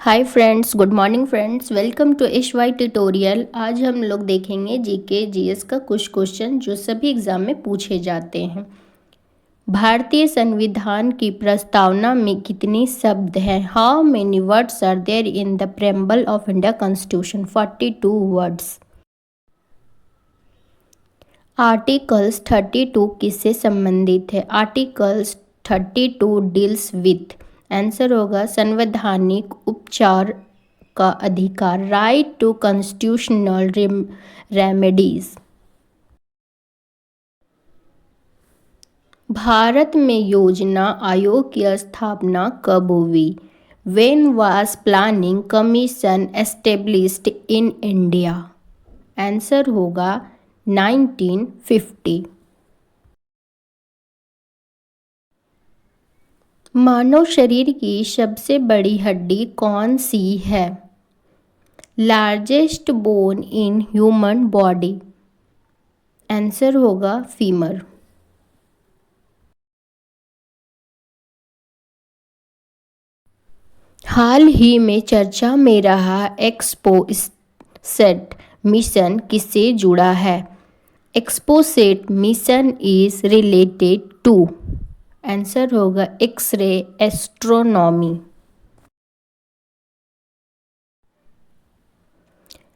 Hi friends, good morning friends, welcome to एशवाई tutorial. आज हम लोग देखेंगे जीके जीएस का कुछ क्वेश्चन जो सभी एग्जाम में पूछे जाते हैं। भारतीय संविधान की प्रस्तावना में कितने शब्द हैं? How many words are there in the preamble of India constitution? 42 words. Articles 32 किससे संबंधित है? Articles 32 deals with. आंसर होगा संवैधानिक उपचार का अधिकार, right to constitutional remedies. Bharat में योजना आयोग की स्थापना कब हुई? When was planning commission established in India? Answer होगा 1950। मानव शरीर की सबसे बड़ी हड्डी कौन सी है? Largest bone in human body? Answer होगा फीमर। हाल ही में चर्चा में रहा एक्सपो सेट मिशन किससे जुड़ा है? XPoSat mission is related to. Answer होगा एक्सरे एस्ट्रोनॉमी।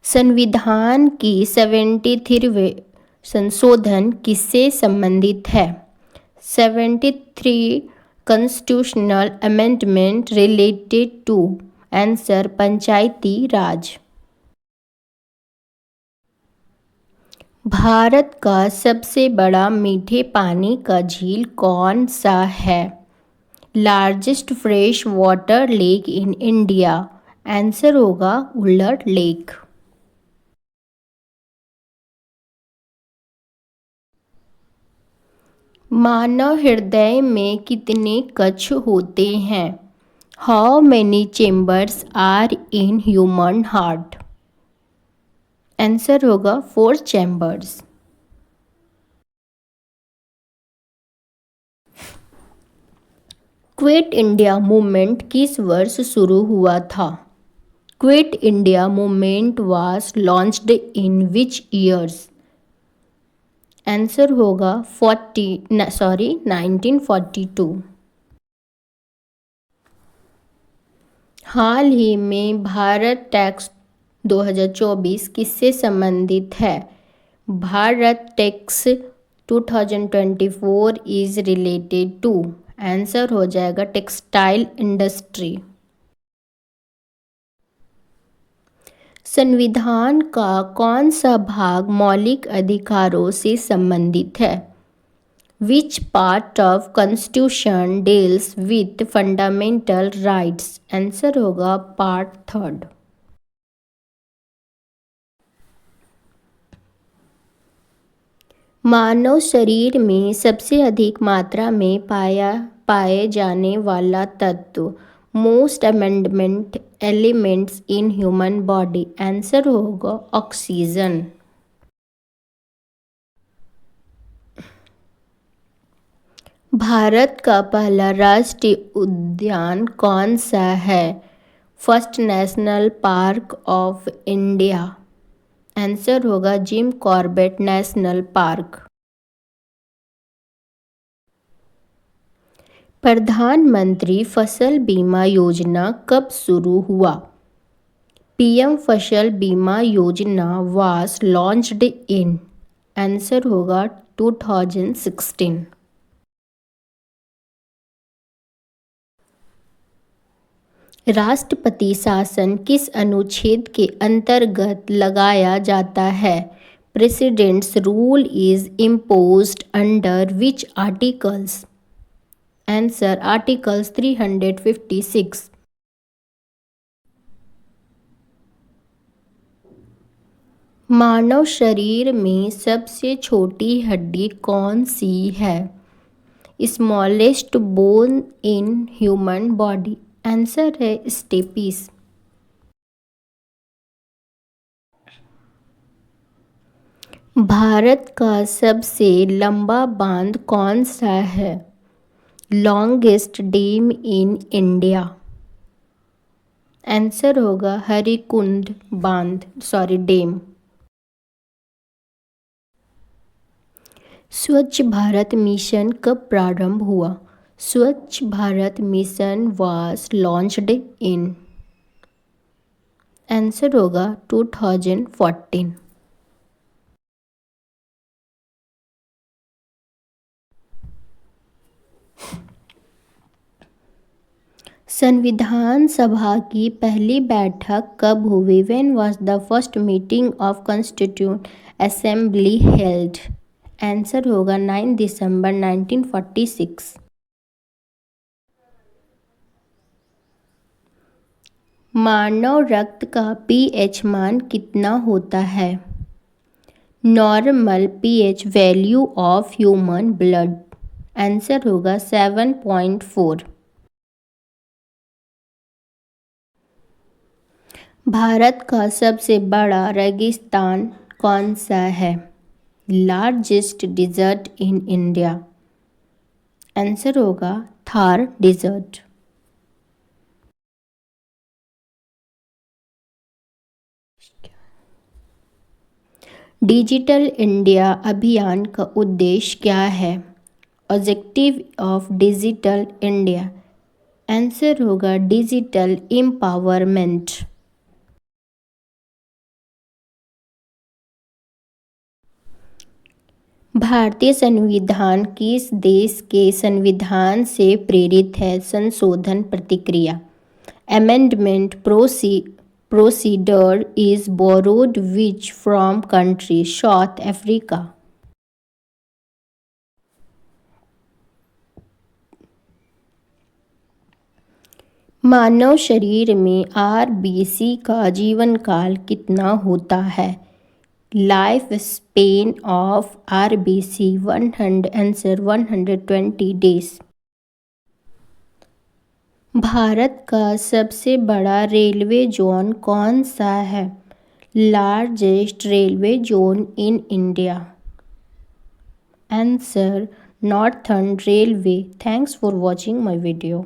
संविधान की 73वें संशोधन किससे संबंधित है? 73 constitutional amendment related to. Answer Panchayati Raj. Bharat का सबसे बड़ा मीठे पानी का झील कौन सा है? Largest fresh water lake in India? Answer होगा उल्लर लेक। मानव हृदय में कितने कक्ष होते हैं? How many chambers are in human heart? Answer होगा 4 चैम्बर्स। क्विट इंडिया मूवमेंट किस वर्ष शुरू हुआ था? Quit India movement was launched in which years? Answer होगा 1942। हाल ही में भारत टैक्स 2024 किससे संबंधित है? Bharat Tex 2024 is related to. Answer हो जाएगा टेक्सटाइल इंडस्ट्री। संविधान का कौन सा भाग मौलिक अधिकारों से संबंधित है? Which part of constitution deals with fundamental rights? Answer होगा पार्ट 3। मानव शरीर में सबसे अधिक मात्रा में पाए जाने वाला तत्व, most amendment elements in human body? Answer होगा ऑक्सीजन। भारत का पहला राष्ट्रीय उद्यान कौन सा है? First national park of India? Answer होगा जिम कॉर्बेट नेशनल पार्क। प्रधानमंत्री फसल बीमा योजना कब शुरू हुआ? पीएम फसल बीमा योजना वाज लॉन्च्ड इन। आंसर होगा 2016। राष्ट्रपति शासन किस अनुच्छेद के अंतर्गत लगाया जाता है? Presidents rule is imposed under which articles? Answer articles 356। मानव शरीर में सबसे छोटी हड्डी कौन सी है? Smallest bone in human body? Answer है स्टेपिस। भारत का सबसे लंबा बांध कौन सा है? लॉन्गेस्ट डैम इन इंडिया? आंसर होगा हरिकुंड बांध, डैम। स्वच्छ भारत मिशन कब प्रारंभ हुआ? स्वच्छ Bharat mission was launched in. Answer होगा 2014। संविधान सभा की पहली बैठक कब हुई? When was the first meeting of constituent assembly held? Answer होगा 9 दिसंबर 1946। मानव रक्त का पीएच मान कितना होता है? Normal pH value of human blood. Answer होगा 7.4। भारत का सबसे बड़ा रेगिस्तान कौन सा है? Largest desert in India. Answer होगा थार डिजर्ट। डिजिटल इंडिया अभियान का उद्देश्य क्या है? Objective of digital India. Answer होगा डिजिटल एम्पावरमेंट। भारतीय संविधान किस देश के संविधान से प्रेरित है? संशोधन प्रक्रिया। Amendment procedure is borrowed which from country? South Africa. मानव शरीर में आरबीसी का जीवन काल कितना होता है? Life span of RBC 120 days. Bharat का सबसे बड़ा रेलवे जोन कौन सा है? Largest railway zone in India. Answer northern railway. Thanks for watching my video.